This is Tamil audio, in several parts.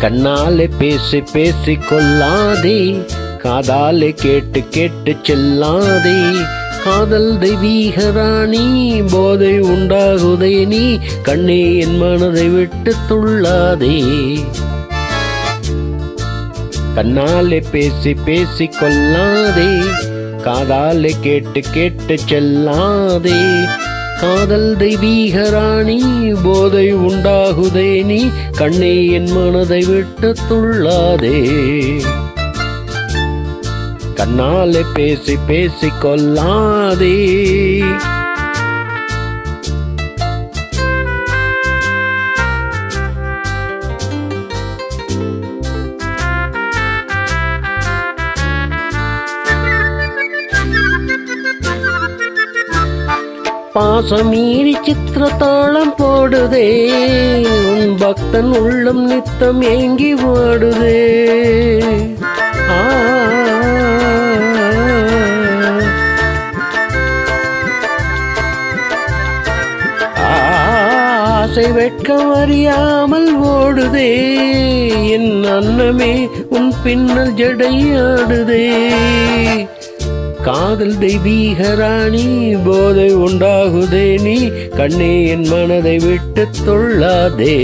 கண்ணாலே பேசி பேசி கொள்ளாதே, காதாலே கேட்டு கேட்டு செல்லாதே. காதல் தெய்வீக ராணி, போதை உண்டாகுதே நீ, கண்ணே என் மனதை விட்டு துள்ளாதே. கண்ணாலே பேசி பேசி கொள்ளாதே, காதாலே கேட்டு கேட்டு செல்லாதே. காதல் தெய்வீக ராணி, போதை உண்டாகுதே நீ, கண்ணே என் மனதை விட்டு துள்ளாதே. கண்ணாலே பேசி பேசி கொள்ளாதே. பாசமீறி சித்திரத்தாளம் போடுதே, உன் பக்தன் உள்ளம் நித்தம் ஏங்கி வாடுதே. ஆசை வெட்கம் அறியாமல் ஓடுதே, என் அன்னமே உன் பின்னல் ஜடையாடுதே. காதல் தெய்வீக ராணி, போதை உண்டாகுதே நீ, கண்ணே என் மனதை விட்டு துள்ளாதே.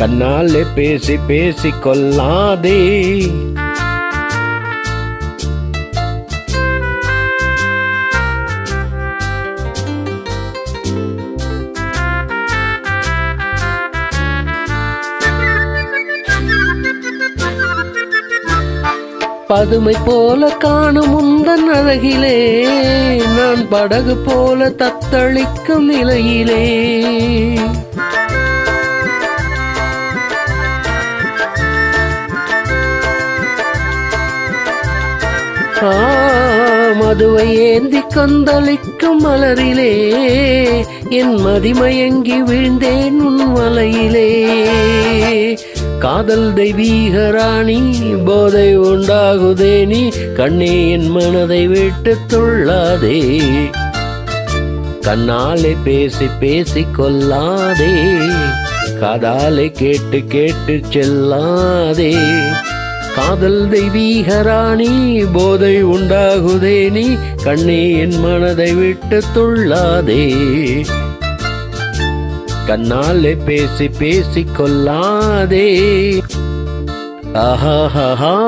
கண்ணாலே பேசி பேசி கொள்ளாதே. பதுமை போல காணும் உந்தன் அழகிலே, நான் படகு போல தத்தளிக்கும் நிலையிலே. மதுவை ஏந்தி கொந்தளிக்கும் மலரிலே, என் மதிமயங்கி விழுந்தேன் உன் வலையிலே. காதல் தெய்வீக ராணி, போதை உண்டாகுதே நீ, கண்ணே என் மனதை விட்டு துள்ளாதே. கண்ணாலே பேசி பேசி கொள்ளாதே, காதாலே கேட்டு கேட்டு செல்லாதே. காதல் தெய்வீக ராணி, போதை உண்டாகுதே நீ, கண்ணே என் மனதை விட்டு துள்ளாதே. கண்ணாலே பேசி பேசி கொள்ளாதே. ஆஹா ஆஹா